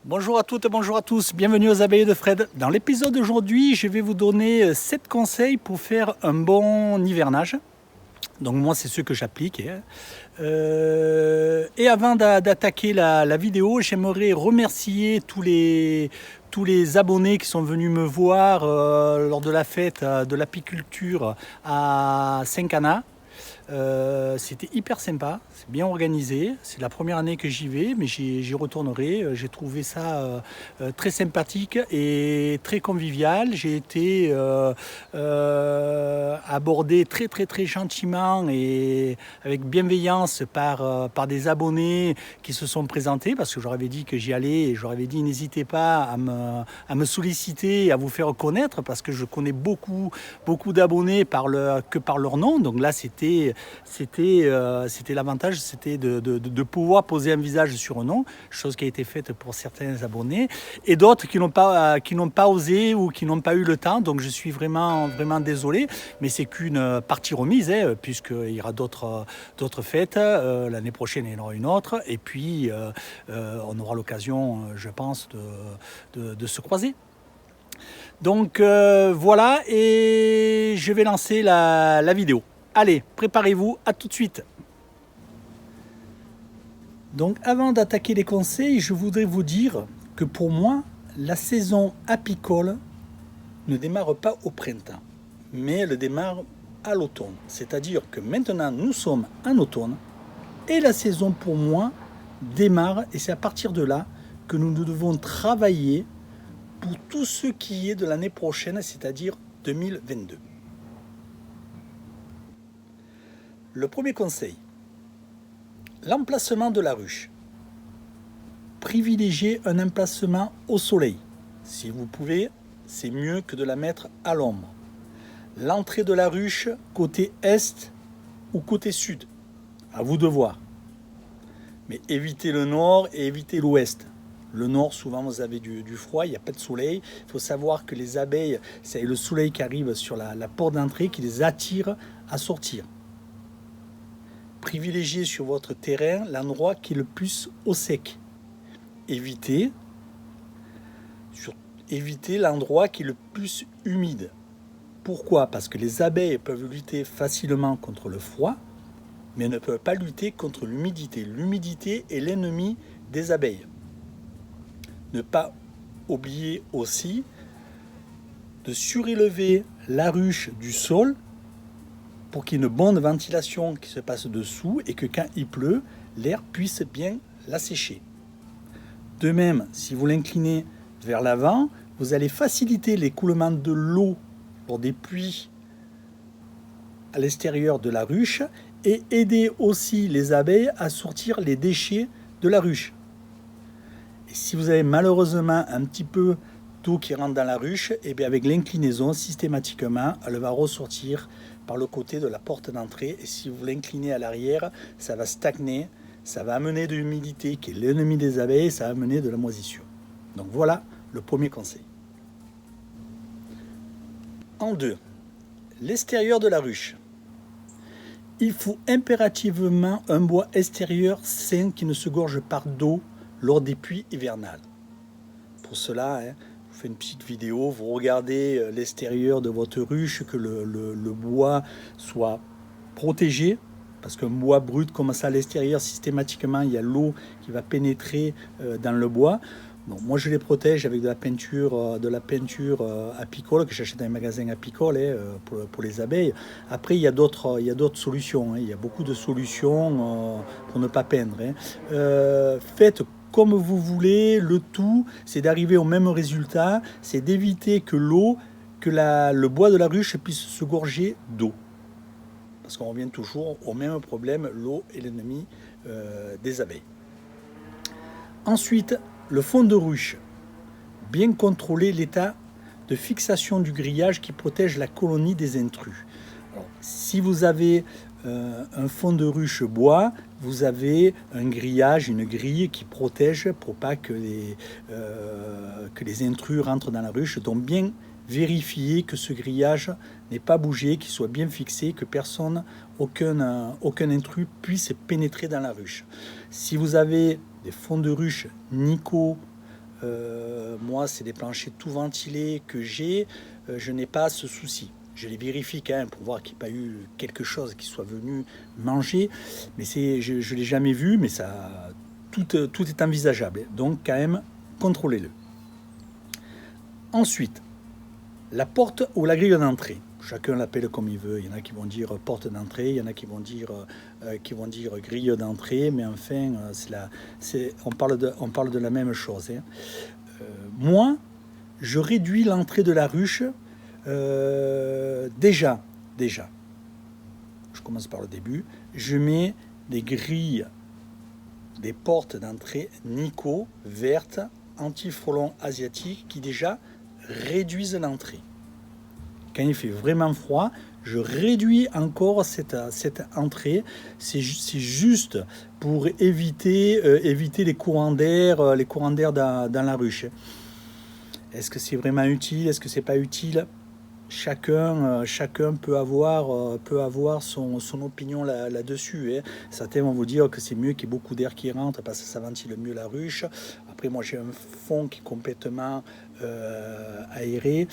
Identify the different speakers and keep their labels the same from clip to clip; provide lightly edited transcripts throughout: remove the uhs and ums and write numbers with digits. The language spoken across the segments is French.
Speaker 1: Bonjour à toutes et bonjour à tous, bienvenue aux abeilles de Fred. Dans l'épisode d'aujourd'hui, je vais vous donner 7 conseils pour faire un bon hivernage. Donc moi, c'est ce que j'applique. Et avant d'attaquer la vidéo, j'aimerais remercier tous les abonnés qui sont venus me voir lors de la fête de l'apiculture à Saint-Cana. C'était hyper sympa, c'est bien organisé. C'est la première année que j'y vais, mais j'y retournerai. J'ai trouvé ça très sympathique et très convivial. J'ai été abordé très gentiment et avec bienveillance par des abonnés qui se sont présentés parce que je leur avais dit que j'y allais et je leur avais dit n'hésitez pas à me solliciter et à vous faire connaître parce que je connais beaucoup d'abonnés que par leur nom. Donc là, c'était l'avantage, c'était de pouvoir poser un visage sur un nom, chose qui a été faite pour certains abonnés, et d'autres qui n'ont pas osé ou qui n'ont pas eu le temps. Donc je suis vraiment désolé, mais c'est qu'une partie remise, puisqu'il y aura d'autres fêtes. L'année prochaine, il y en aura une autre, et puis on aura l'occasion, je pense, de se croiser. Donc voilà, et je vais lancer la vidéo. Allez, préparez-vous, à tout de suite. Donc avant d'attaquer les conseils, je voudrais vous dire que pour moi, la saison apicole ne démarre pas au printemps, mais elle démarre à l'automne. C'est-à-dire que maintenant, nous sommes en automne, et la saison pour moi démarre, et c'est à partir de là que nous devons travailler pour tout ce qui est de l'année prochaine, c'est-à-dire 2022. Le premier conseil, l'emplacement de la ruche. Privilégiez un emplacement au soleil. Si vous pouvez, c'est mieux que de la mettre à l'ombre. L'entrée de la ruche côté est ou côté sud, à vous de voir. Mais évitez le nord et évitez l'ouest. Le nord, souvent, vous avez du froid, il n'y a pas de soleil. Il faut savoir que les abeilles, c'est le soleil qui arrive sur la porte d'entrée qui les attire à sortir. Privilégiez sur votre terrain l'endroit qui est le plus au sec. Évitez l'endroit qui est le plus humide. Pourquoi ? Parce que les abeilles peuvent lutter facilement contre le froid, mais ne peuvent pas lutter contre l'humidité. L'humidité est l'ennemi des abeilles. Ne pas oublier aussi de surélever la ruche du sol pour qu'il y ait une bonne ventilation qui se passe dessous et que quand il pleut, l'air puisse bien la sécher. De même, si vous l'inclinez vers l'avant, vous allez faciliter l'écoulement de l'eau lors des pluies à l'extérieur de la ruche et aider aussi les abeilles à sortir les déchets de la ruche. Et si vous avez malheureusement un petit peu d'eau qui rentre dans la ruche, et bien avec l'inclinaison, systématiquement, elle va ressortir par le côté de la porte d'entrée. Et si vous l'inclinez à l'arrière, ça va stagner, ça va amener de l'humidité qui est l'ennemi des abeilles, ça va amener de la moisissure. Donc voilà le premier conseil. En deux, l'extérieur de la ruche. Il faut impérativement un bois extérieur sain qui ne se gorge pas d'eau lors des pluies hivernales. Pour cela, je vous fais une petite vidéo, vous regardez l'extérieur de votre ruche, que le bois soit protégé, parce qu'un bois brut comme ça à l'extérieur, systématiquement, il y a l'eau qui va pénétrer dans le bois. Donc, moi, je les protège avec de la peinture apicole que j'achète dans les magasins apicoles pour les abeilles. Après, il y a d'autres solutions. Il y a beaucoup de solutions pour ne pas peindre. Faites comme vous voulez, le tout, c'est d'arriver au même résultat, c'est d'éviter que le bois de la ruche puisse se gorger d'eau. Parce qu'on revient toujours au même problème, l'eau est l'ennemi des abeilles. Ensuite, le fond de ruche. Bien contrôler l'état de fixation du grillage qui protège la colonie des intrus. Alors, si vous avez un fond de ruche bois, vous avez un grillage, une grille qui protège pour pas que les intrus rentrent dans la ruche. Donc bien vérifier que ce grillage n'ait pas bougé, qu'il soit bien fixé, que aucun intrus puisse pénétrer dans la ruche. Si vous avez des fonds de ruche Nico Moi, c'est des planchers tout ventilés que j'ai. Je n'ai pas ce souci. Je les vérifie quand même pour voir qu'il n'y ait pas eu quelque chose qui soit venu manger. Mais je ne l'ai jamais vu, mais ça, tout est envisageable. Donc quand même, contrôlez-le. Ensuite, la porte ou la grille d'entrée. Chacun l'appelle comme il veut. Il y en a qui vont dire porte d'entrée, il y en a qui vont dire grille d'entrée, mais enfin, on parle de la même chose. Hein. Moi, je réduis l'entrée de la ruche déjà. Je commence par le début. Je mets des grilles, des portes d'entrée Nico vertes, anti-frelons asiatiques qui déjà réduisent l'entrée. Quand il fait vraiment froid, je réduis encore cette entrée. C'est juste pour éviter les courants d'air dans la ruche. Est-ce que c'est vraiment utile? Est-ce que c'est pas utile? Chacun peut avoir son opinion là-dessus. Hein. Certains vont vous dire que c'est mieux qu'il y ait beaucoup d'air qui rentre parce que ça ventile mieux la ruche. Après, moi, j'ai un fond qui est complètement aéré.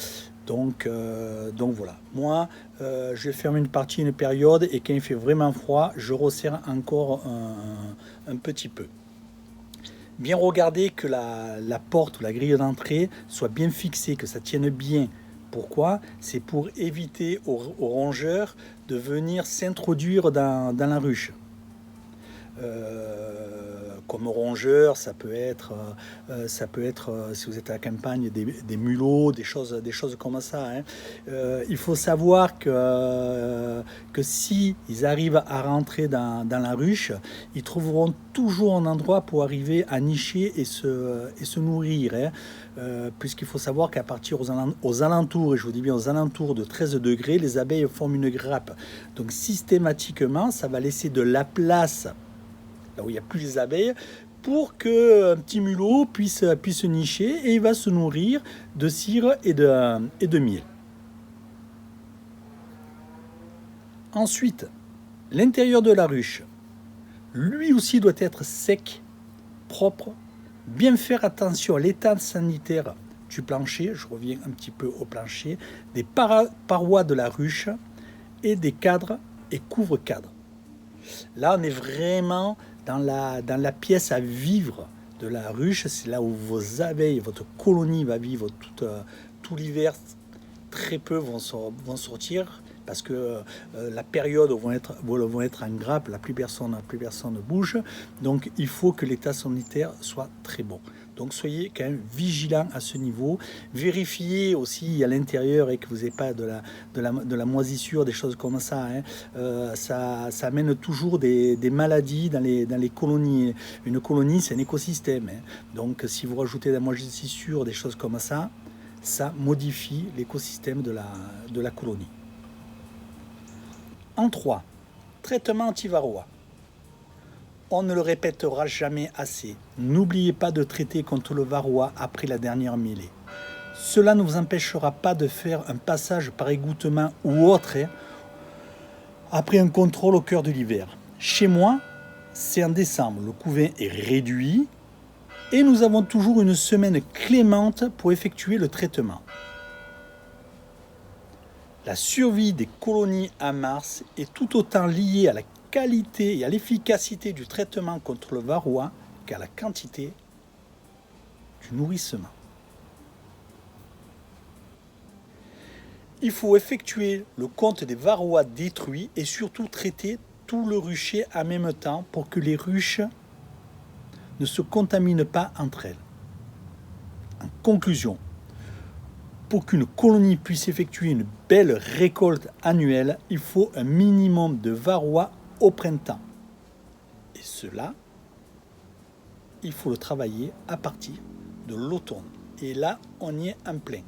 Speaker 1: Donc voilà. Moi, je ferme une partie, une période, et quand il fait vraiment froid, je resserre encore un petit peu. Bien regarder que la porte ou la grille d'entrée soit bien fixée, que ça tienne bien. Pourquoi? C'est pour éviter aux rongeurs de venir s'introduire dans la ruche. Comme rongeur, ça peut être si vous êtes à la campagne, des mulots, des choses comme ça. Hein. Il faut savoir que si ils arrivent à rentrer dans la ruche, ils trouveront toujours un endroit pour arriver à nicher et se nourrir. Hein. Puisqu'il faut savoir qu'à partir aux alentours, et je vous dis bien aux alentours de 13 degrés, les abeilles forment une grappe. Donc systématiquement, ça va laisser de la place là où il n'y a plus les abeilles, pour qu'un petit mulot puisse nicher, et il va se nourrir de cire et de miel. Ensuite, l'intérieur de la ruche, lui aussi doit être sec, propre, bien faire attention à l'état sanitaire du plancher, je reviens un petit peu au plancher, des parois de la ruche et des cadres et couvre-cadres. Là, on est vraiment dans la pièce à vivre de la ruche. C'est là où vos abeilles, votre colonie va vivre tout l'hiver. Très peu vont sortir parce que la période où vont être en grappe, plus personne ne bouge. Donc, il faut que l'état sanitaire soit très bon. Donc, soyez quand même vigilants à ce niveau. Vérifiez aussi à l'intérieur et que vous n'ayez pas de la moisissure, des choses comme ça. Hein. Ça amène toujours des maladies dans les colonies. Une colonie, c'est un écosystème. Hein. Donc, si vous rajoutez de la moisissure, des choses comme ça modifie l'écosystème de la colonie. En 3, traitement anti-varroa. On ne le répétera jamais assez. N'oubliez pas de traiter contre le varroa après la dernière mêlée. Cela ne vous empêchera pas de faire un passage par égouttement ou autre après un contrôle au cœur de l'hiver. Chez moi, c'est en décembre. Le couvain est réduit et nous avons toujours une semaine clémente pour effectuer le traitement. La survie des colonies en mars est tout autant liée à la qualité et à l'efficacité du traitement contre le varroa qu'à la quantité du nourrissement. Il faut effectuer le compte des varroas détruits et surtout traiter tout le rucher en même temps pour que les ruches ne se contaminent pas entre elles. En conclusion, pour qu'une colonie puisse effectuer une belle récolte annuelle, il faut un minimum de varroa au printemps. Et cela, il faut le travailler à partir de l'automne. Et là, on y est en plein.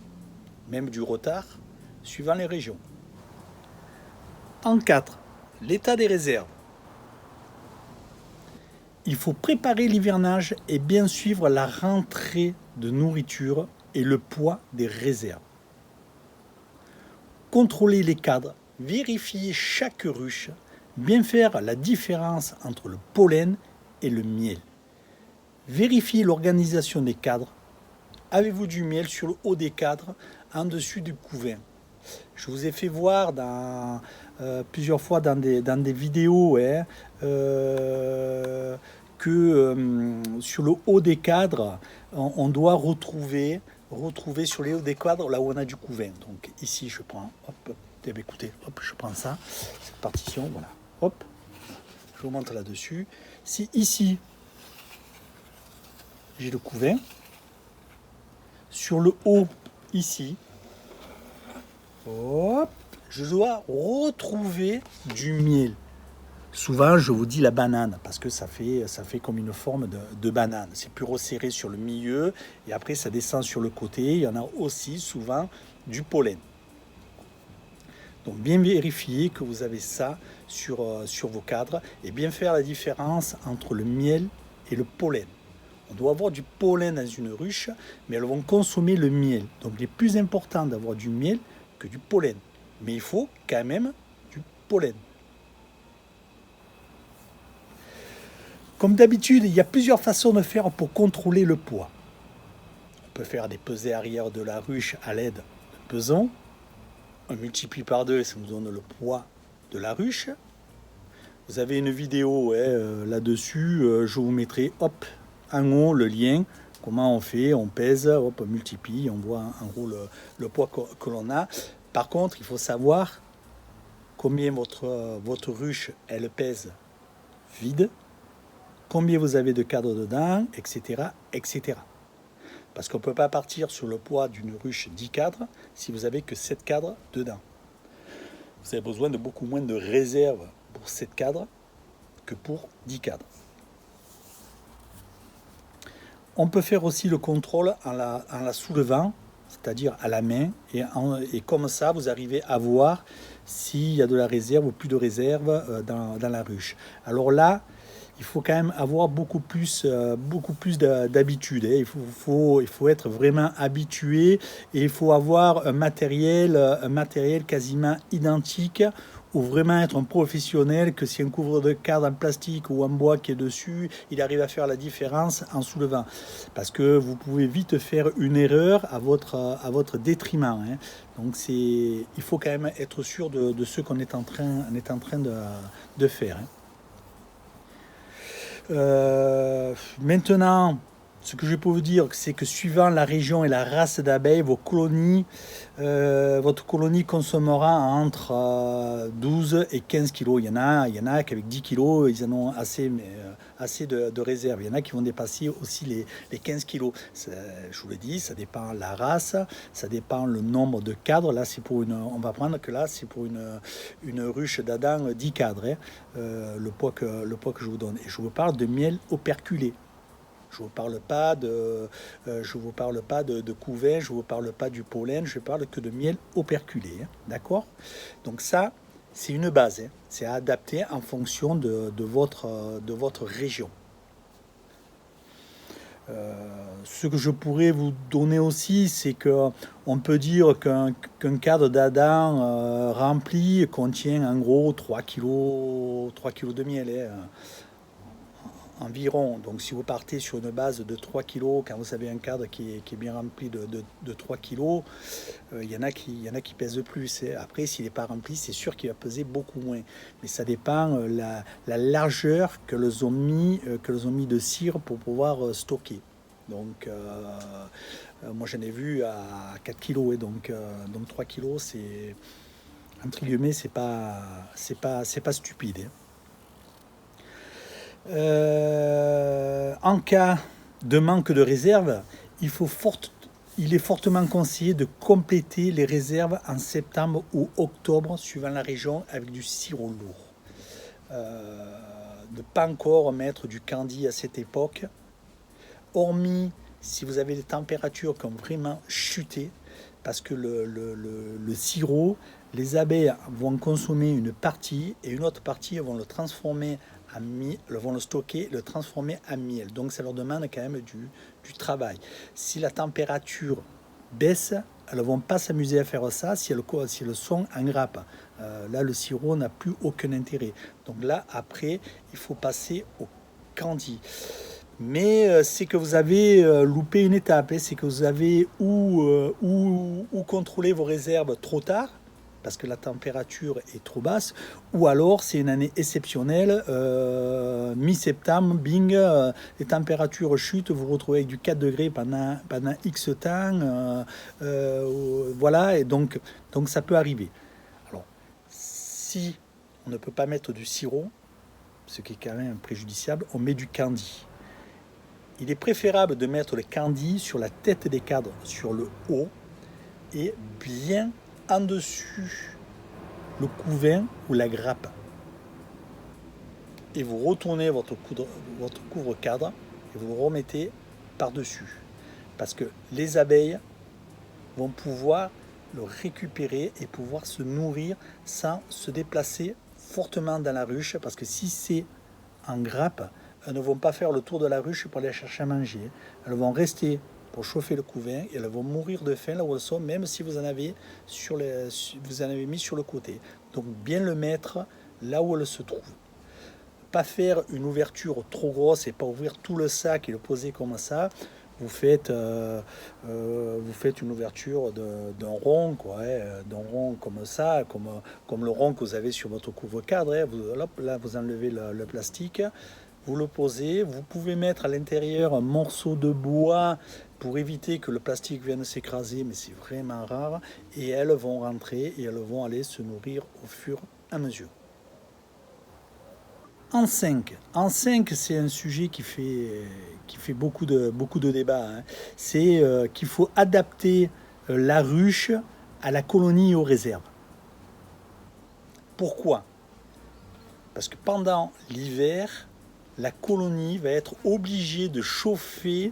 Speaker 1: Même du retard, suivant les régions. En 4, l'état des réserves. Il faut préparer l'hivernage et bien suivre la rentrée de nourriture et le poids des réserves. Contrôler les cadres, vérifier chaque ruche, bien faire la différence entre le pollen et le miel. Vérifier l'organisation des cadres, avez-vous du miel sur le haut des cadres, en dessus du couvain? Je vous ai fait voir plusieurs fois dans des vidéos, hein, euh, que sur le haut des cadres, on doit retrouver sur les hauts des cadres là où on a du couvain. Donc ici, je prends, hop, écoutez, hop, je prends ça, cette partition, voilà, hop, je vous montre là-dessus. Si ici, j'ai le couvain, sur le haut, ici, hop, je dois retrouver du miel. Souvent, je vous dis la banane, parce que ça fait comme une forme de banane. C'est plus resserré sur le milieu, et après ça descend sur le côté. Il y en a aussi souvent du pollen. Donc bien vérifier que vous avez ça sur vos cadres, et bien faire la différence entre le miel et le pollen. On doit avoir du pollen dans une ruche, mais elles vont consommer le miel. Donc il est plus important d'avoir du miel que du pollen. Mais il faut quand même du pollen. Comme d'habitude, il y a plusieurs façons de faire pour contrôler le poids. On peut faire des pesées arrière de la ruche à l'aide de pesons. On multiplie par 2 et ça nous donne le poids de la ruche. Vous avez une vidéo là-dessus, je vous mettrai en haut le lien. Comment on fait, on pèse, on multiplie, on voit en gros le poids que l'on a. Par contre, il faut savoir combien votre ruche elle pèse vide, combien vous avez de cadres dedans, etc. etc. Parce qu'on ne peut pas partir sur le poids d'une ruche 10 cadres si vous n'avez que 7 cadres dedans. Vous avez besoin de beaucoup moins de réserve pour 7 cadres que pour 10 cadres. On peut faire aussi le contrôle en la soulevant, c'est-à-dire à la main, et comme ça, vous arrivez à voir s'il y a de la réserve ou plus de réserve dans la ruche. Alors là, il faut quand même avoir beaucoup plus d'habitude. Il faut être vraiment habitué et il faut avoir un matériel quasiment identique ou vraiment être un professionnel que si un couvre de cadre en plastique ou en bois qui est dessus, il arrive à faire la différence en soulevant. Parce que vous pouvez vite faire une erreur à votre détriment. Hein. Donc il faut quand même être sûr de ce qu'on est en train de faire. Hein. Maintenant, ce que je peux vous dire, c'est que suivant la région et la race d'abeilles, votre colonie consommera entre 12 et 15 kilos. Il y en a qu'avec 10 kilos, ils en ont assez de réserve. Il y en a qui vont dépasser aussi les 15 kilos. Je vous l'ai dit, ça dépend de la race, ça dépend le nombre de cadres. Là, on va prendre que là, c'est pour une ruche d'Adam 10 cadres, hein, le poids que je vous donne. Et je vous parle de miel operculé. Je ne vous parle pas de couvain, je ne vous parle pas du pollen, je ne parle que de miel operculé. Hein, d'accord? Donc ça, c'est une base. Hein, c'est adapté en fonction de votre région. Ce que je pourrais vous donner aussi, c'est qu'on peut dire qu'un cadre d'Adam rempli contient en gros 3 kg de miel. Hein, environ. Donc si vous partez sur une base de 3 kg, quand vous avez un cadre qui est bien rempli de 3 kg, il y en a qui pèsent plus. Après, s'il n'est pas rempli, c'est sûr qu'il va peser beaucoup moins. Mais ça dépend la largeur que les ont mis de cire pour pouvoir stocker. Donc moi j'en ai vu à 4 kg, et donc 3 kg, c'est entre guillemets, c'est pas stupide. Hein. En cas de manque de réserve, il est fortement conseillé de compléter les réserves en septembre ou octobre, suivant la région, avec du sirop lourd. Ne pas encore mettre du candy à cette époque, hormis si vous avez des températures qui ont vraiment chuté, parce que le sirop, les abeilles vont consommer une partie et une autre partie vont le transformer en miel, vont le stocker, le transformer en miel. Donc ça leur demande quand même du travail. Si la température baisse, elles ne vont pas s'amuser à faire ça si elles sont en grappe. Là, le sirop n'a plus aucun intérêt. Donc là, après, il faut passer au candy. Mais c'est que vous avez loupé une étape, hein. C'est que vous avez ou contrôlé vos réserves trop tard, parce que la température est trop basse, ou alors c'est une année exceptionnelle, mi-septembre, bing, les températures chutent, vous vous retrouvez avec du 4 degrés pendant X temps, voilà, et donc ça peut arriver. Alors, si on ne peut pas mettre du sirop, ce qui est quand même préjudiciable, on met du candy. Il est préférable de mettre le candy sur la tête des cadres, sur le haut, et bien en dessus le couvain ou la grappe. Et vous retournez votre couvre-cadre et vous le remettez par-dessus. Parce que les abeilles vont pouvoir le récupérer et pouvoir se nourrir sans se déplacer fortement dans la ruche. Parce que si c'est en grappe, elles ne vont pas faire le tour de la ruche pour aller chercher à manger. Elles vont rester pour chauffer le couvain et elles vont mourir de faim là où elles sont, même si vous en avez mis sur le côté. Donc bien le mettre là où elles se trouvent. Pas faire une ouverture trop grosse et pas ouvrir tout le sac et le poser comme ça. Vous faites une ouverture d'un rond, quoi, hein, d'un rond comme ça, comme le rond que vous avez sur votre couvre-cadre. Hein. Là, vous enlevez le plastique, vous le posez. Vous pouvez mettre à l'intérieur un morceau de bois pour éviter que le plastique vienne s'écraser, mais c'est vraiment rare. Et elles vont rentrer et elles vont aller se nourrir au fur et à mesure. En 5, c'est un sujet qui fait beaucoup de débats, hein. C'est qu'il faut adapter la ruche à la colonie et aux réserves. Pourquoi? Parce que pendant l'hiver, la colonie va être obligée de chauffer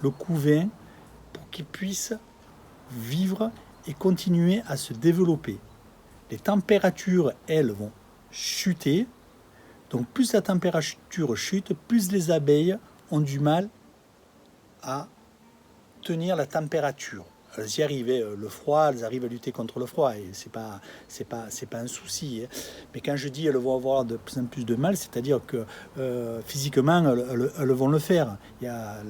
Speaker 1: le couvain pour qu'il puisse vivre et continuer à se développer. Les températures, elles, vont chuter. Donc plus la température chute, plus les abeilles ont du mal à tenir la température. Elles y arrivent, le froid, elles arrivent à lutter contre le froid, et c'est pas un souci. Hein. Mais quand je dis elles vont avoir de plus en plus de mal, c'est-à-dire que physiquement, elles vont le faire. Il y a,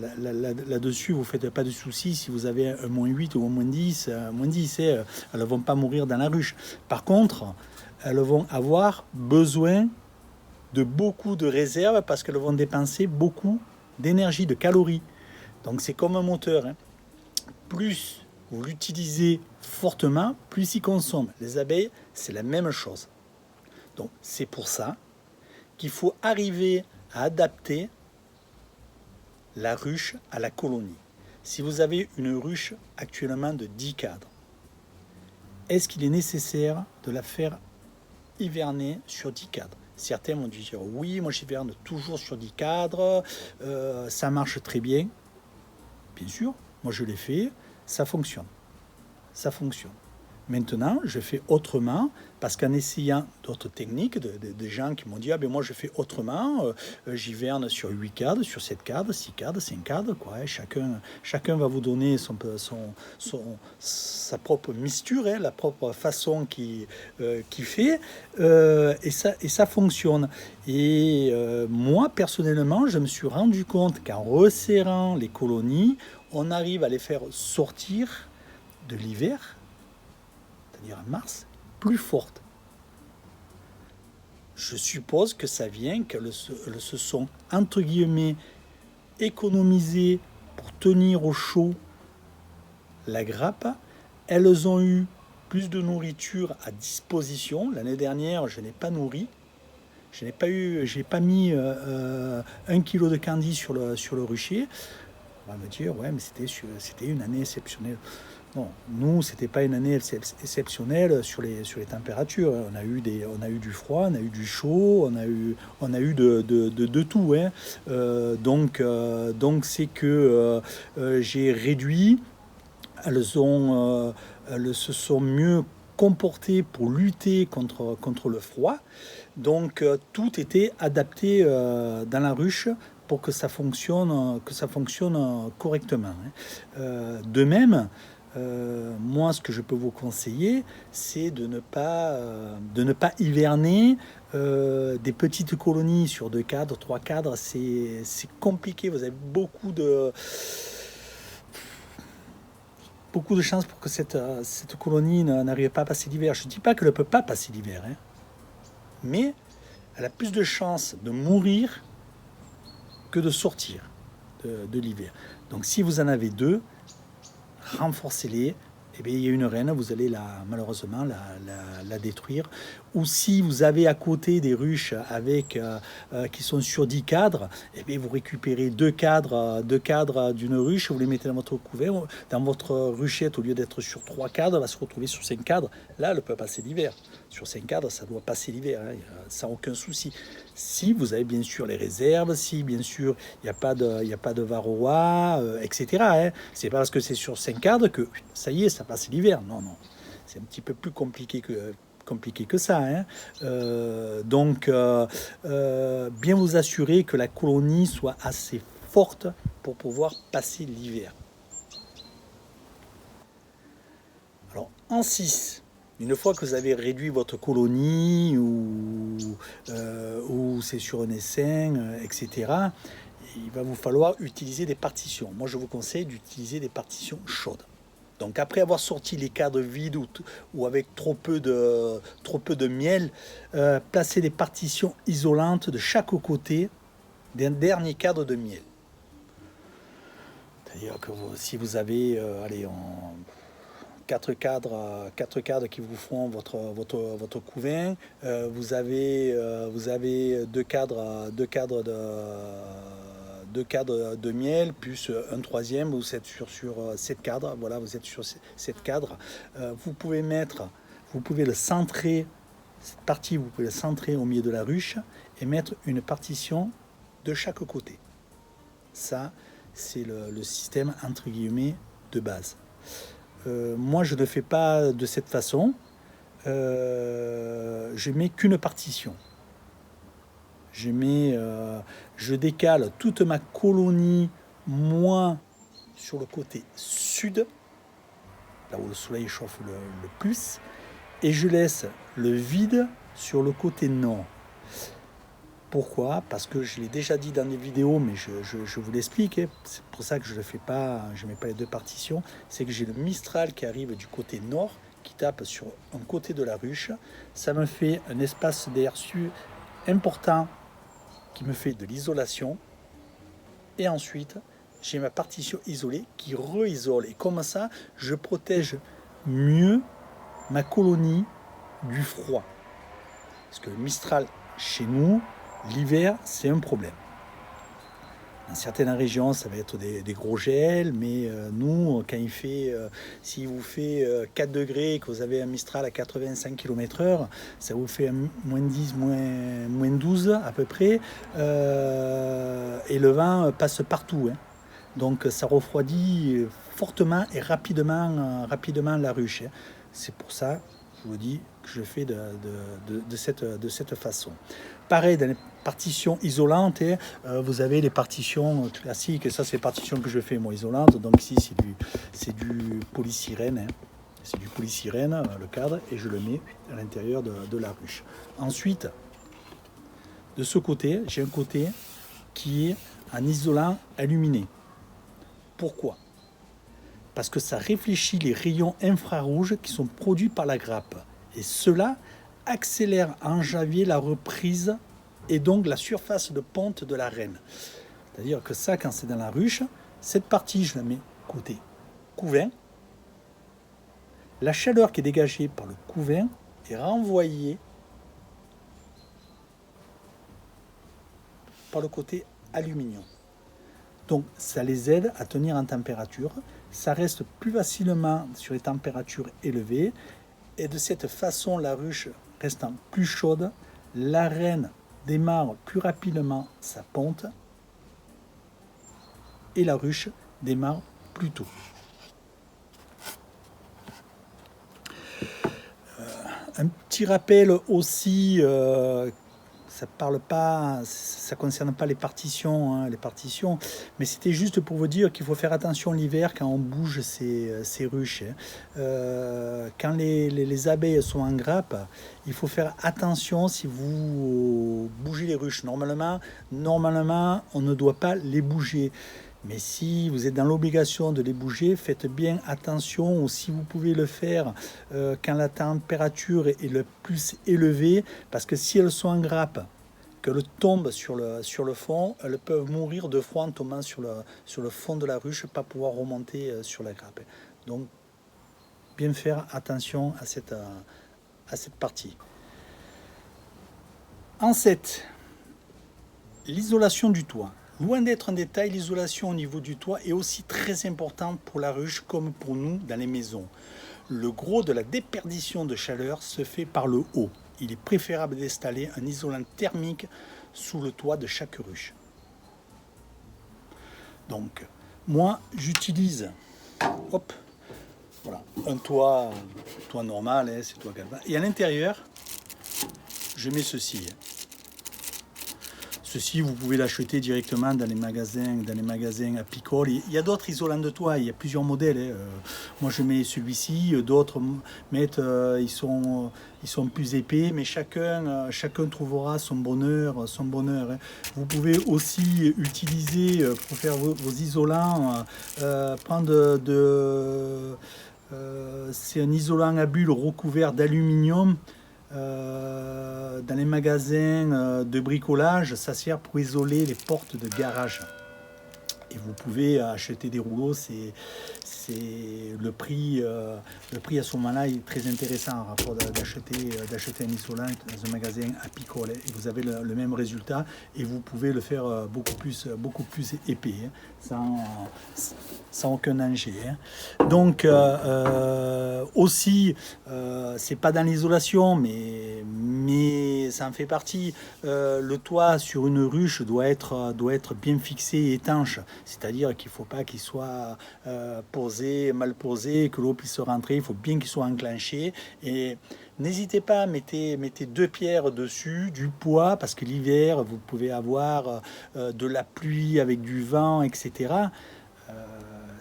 Speaker 1: là-dessus, vous ne faites pas de soucis si vous avez un -8 ou un -10, elles ne vont pas mourir dans la ruche. Par contre, elles vont avoir besoin de beaucoup de réserves parce qu'elles vont dépenser beaucoup d'énergie, de calories. Donc c'est comme un moteur, hein. Plus vous l'utilisez fortement, plus il consomme. Les abeilles, c'est la même chose. Donc c'est pour ça qu'il faut arriver à adapter la ruche à la colonie. Si vous avez une ruche actuellement de 10 cadres, est-ce qu'il est nécessaire de la faire hiverner sur 10 cadres? Certains vont dire oui, moi j'hiverne toujours sur 10 cadres, ça marche très bien. Bien sûr, moi je l'ai fait, ça fonctionne. Ça fonctionne. Maintenant, je fais autrement, parce qu'en essayant d'autres techniques, des gens qui m'ont dit, ah ben moi je fais autrement, j'hiverne sur 8 cadres, sur 7 cadres, 6 cadres, 5 cadres, quoi. Hein. Chacun va vous donner sa propre mixture, hein, la propre façon qu'il fait, et ça fonctionne. Et moi, personnellement, je me suis rendu compte qu'en resserrant les colonies, on arrive à les faire sortir de l'hiver, c'est-à-dire en mars, plus fortes. Je suppose que ça vient qu'elles se sont, entre guillemets, économisées pour tenir au chaud la grappe. Elles ont eu plus de nourriture à disposition. L'année dernière, je n'ai pas nourri. J'ai pas mis 1 kilo de candy sur le rucher. On va me dire, ouais, mais c'était une année exceptionnelle. Non, nous, c'était pas une année exceptionnelle sur les températures. On a eu du froid, on a eu du chaud, on a eu de tout. Hein. Donc c'est que j'ai réduit. Elles se sont mieux comportées pour lutter contre le froid. Donc tout était adapté dans la ruche pour que ça fonctionne correctement. Hein. De même, moi, ce que je peux vous conseiller, c'est de ne pas hiverner. Des petites colonies sur 2 cadres, 3 cadres, c'est compliqué. Vous avez beaucoup de chances pour que cette colonie n'arrive pas à passer l'hiver. Je ne dis pas qu'elle ne peut pas passer l'hiver, hein, mais elle a plus de chances de mourir que de sortir de l'hiver. Donc si vous en avez 2, renforcez-les. Eh bien, il y a une reine, vous allez malheureusement la détruire. Ou si vous avez à côté des ruches qui sont sur 10 cadres, eh bien, vous récupérez 2 cadres d'une ruche, vous les mettez dans votre couvert, dans votre ruchette, au lieu d'être sur 3 cadres, elle va se retrouver sur 5 cadres. Là, elle peut passer l'hiver. Sur 5 cadres, ça doit passer l'hiver, hein, sans aucun souci. Si vous avez bien sûr les réserves, si bien sûr il n'y a pas de varroa, etc. Hein. C'est pas parce que c'est sur 5 cadres que ça y est, ça passe l'hiver. Non, non. C'est un petit peu plus compliqué que ça. Hein. Donc, bien vous assurer que la colonie soit assez forte pour pouvoir passer l'hiver. Alors, en 6, une fois que vous avez réduit votre colonie ou c'est sur un essaim, etc., il va vous falloir utiliser des partitions. Moi, je vous conseille d'utiliser des partitions chaudes. Donc après avoir sorti les cadres vides ou avec trop peu de miel, placez des partitions isolantes de chaque côté d'un dernier cadre de miel. C'est-à-dire que si vous avez 4 cadres qui vous font votre couvain, vous avez 2 cadres de miel, plus un troisième, vous êtes sur 7 cadres. Voilà, vous êtes sur 7 cadres. Vous pouvez le centrer, cette partie, vous pouvez le centrer au milieu de la ruche et mettre une partition de chaque côté. Ça, c'est le système, entre guillemets, de base. Moi, je ne fais pas de cette façon. Je mets qu'une partition. Je décale toute ma colonie, moins sur le côté sud, là où le soleil chauffe le plus, et je laisse le vide sur le côté nord. Pourquoi ? Parce que je l'ai déjà dit dans des vidéos, mais je vous l'explique. C'est pour ça que je ne mets pas les 2 partitions. C'est que j'ai le Mistral qui arrive du côté nord, qui tape sur un côté de la ruche. Ça me fait un espace d'air important qui me fait de l'isolation. Et ensuite, j'ai ma partition isolée qui re-isole. Et comme ça, je protège mieux ma colonie du froid. Parce que le Mistral, chez nous, l'hiver, c'est un problème. Dans certaines régions, ça va être des gros gels, mais nous, quand il fait, s'il vous fait 4 degrés et que vous avez un Mistral à 85 km/h, ça vous fait moins 10, moins 12 à peu près, et le vent passe partout. Hein. Donc ça refroidit fortement et rapidement la ruche. Hein. C'est pour ça, je vous dis, que je fais de cette façon. Pareil, dans les partitions isolantes, vous avez les partitions classiques, et ça c'est les partitions que je fais moi isolantes, donc ici c'est du polystyrène, hein. C'est du polystyrène, le cadre, et je le mets à l'intérieur de la ruche. Ensuite, de ce côté, j'ai un côté qui est en isolant aluminé. Pourquoi ? Parce que ça réfléchit les rayons infrarouges qui sont produits par la grappe, et cela accélère en janvier la reprise et donc la surface de ponte de la reine. C'est-à-dire que ça, quand c'est dans la ruche, cette partie, je la mets côté couvain. La chaleur qui est dégagée par le couvain est renvoyée par le côté aluminium. Donc ça les aide à tenir en température. Ça reste plus facilement sur les températures élevées. Et de cette façon, la ruche restant plus chaude, la reine démarre plus rapidement sa ponte et la ruche démarre plus tôt. Un petit rappel aussi, ça parle pas, ça concerne pas les partitions, hein, mais c'était juste pour vous dire qu'il faut faire attention l'hiver quand on bouge ces ruches, hein. Quand les abeilles sont en grappe, il faut faire attention si vous bougez les ruches. Normalement, on ne doit pas les bouger. Mais si vous êtes dans l'obligation de les bouger, faites bien attention, ou si vous pouvez le faire quand la température est le plus élevée, parce que si elles sont en grappe, qu'elles tombent sur le fond, elles peuvent mourir de froid en tombant sur le fond de la ruche, pas pouvoir remonter sur la grappe. Donc, bien faire attention à cette partie. En 7, l'isolation du toit. Loin d'être un détail, l'isolation au niveau du toit est aussi très importante pour la ruche comme pour nous dans les maisons. Le gros de la déperdition de chaleur se fait par le haut. Il est préférable d'installer un isolant thermique sous le toit de chaque ruche. Donc, moi, j'utilise voilà, un toit normal, hein, c'est toit galvan. Et à l'intérieur, je mets ceci. Ceci, vous pouvez l'acheter directement dans les magasins à Picole. Il y a d'autres isolants de toit, il y a plusieurs modèles, hein. Moi, je mets celui-ci, d'autres mettent, ils sont plus épais, mais chacun trouvera son bonheur, hein. Vous pouvez aussi utiliser, pour faire vos isolants, prendre c'est un isolant à bulles recouvert d'aluminium. Dans les magasins de bricolage, ça sert pour isoler les portes de garage. Et vous pouvez acheter des rouleaux, c'est le prix à ce moment-là est très intéressant en rapport d'acheter un isolant dans un magasin à Picole, et vous avez le même résultat, et vous pouvez le faire beaucoup plus épais, hein, sans aucun danger, hein. Donc aussi, c'est pas dans l'isolation, mais ça en fait partie. Le toit sur une ruche doit être bien fixé et étanche, c'est-à-dire qu'il ne faut pas qu'il soit mal posé, que l'eau puisse rentrer. Il faut bien qu'il soit enclenché, et n'hésitez pas, mettez 2 pierres dessus, du poids, parce que l'hiver vous pouvez avoir de la pluie avec du vent, etc.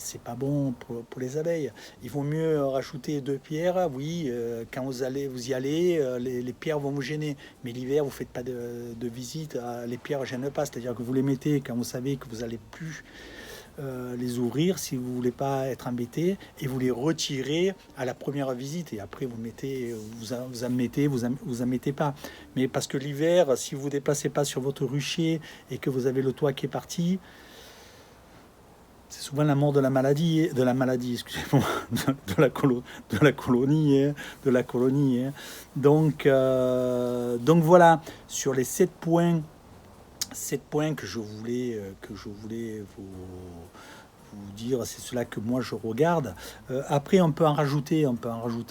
Speaker 1: C'est pas bon pour les abeilles. Il vaut mieux rajouter 2 pierres. Oui, quand vous y allez, les pierres vont vous gêner. Mais l'hiver, vous faites pas de visite. Les pierres ne gênent pas. C'est-à-dire que vous les mettez quand vous savez que vous n'allez plus les ouvrir, si vous voulez pas être embêté, et vous les retirez à la première visite, et après vous en mettez pas. Mais parce que l'hiver, si vous déplacez pas sur votre rucher et que vous avez le toit qui est parti, c'est souvent la mort de la maladie, excusez-moi, de la colonie, hein. Donc voilà, sur les 7 points que je voulais vous dire, c'est cela que moi je regarde. Après, on peut en rajouter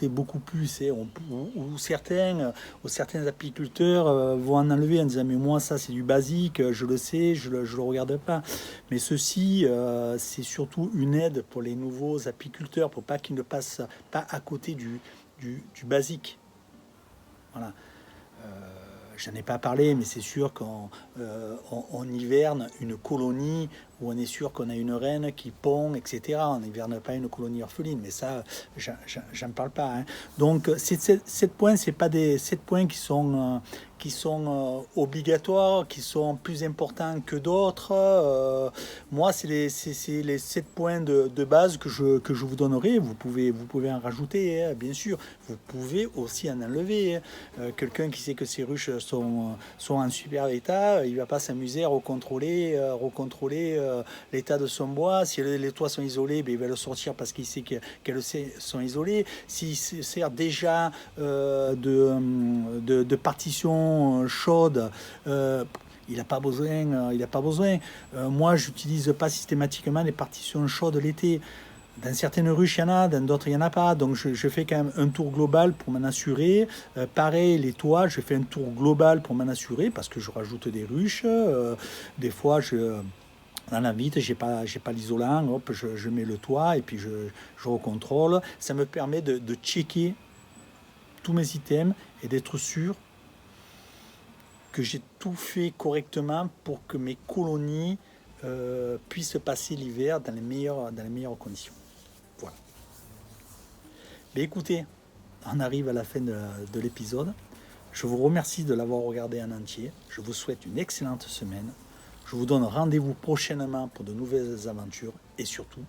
Speaker 1: beaucoup plus, hein. Ou certains apiculteurs vont en enlever en disant mais moi ça c'est du basique, je le sais, je le regarde pas. Mais ceci, c'est surtout une aide pour les nouveaux apiculteurs, pour pas qu'ils ne passent pas à côté du basique. Voilà. J'en ai pas parlé, mais c'est sûr qu'on hiverne une colonie où on est sûr qu'on a une reine qui pond, etc. On n'hiverne pas une colonie orpheline, mais ça, j'en parle pas, hein. Donc, ces 7 points, c'est pas des 7 points qui sont obligatoires, qui sont plus importants que d'autres. Moi, c'est les 7 points de base que je vous donnerai. Vous pouvez en rajouter, hein, bien sûr. Vous pouvez aussi en enlever, hein. Quelqu'un qui sait que ses ruches sont en super état, il va pas s'amuser à recontrôler l'état de son bois. Si les toits sont isolés, ben, il va le sortir parce qu'il sait qu'elles sont isolées. S'il se sert déjà de partitions chaudes, il n'a pas besoin. Moi, j'utilise pas systématiquement les partitions chaudes l'été. Dans certaines ruches, il y en a, dans d'autres, il n'y en a pas. Donc, je fais quand même un tour global pour m'en assurer. Pareil, les toits, je fais un tour global pour m'en assurer parce que je rajoute des ruches. Des fois, dans la vitre, j'ai pas l'isolant. Hop, je mets le toit et puis je recontrôle. Ça me permet de checker tous mes items et d'être sûr que j'ai tout fait correctement pour que mes colonies puissent passer l'hiver dans les meilleures conditions. Voilà. Mais écoutez, on arrive à la fin de l'épisode. Je vous remercie de l'avoir regardé en entier. Je vous souhaite une excellente semaine. Je vous donne rendez-vous prochainement pour de nouvelles aventures. Et surtout,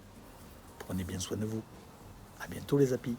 Speaker 1: prenez bien soin de vous. À bientôt les apis.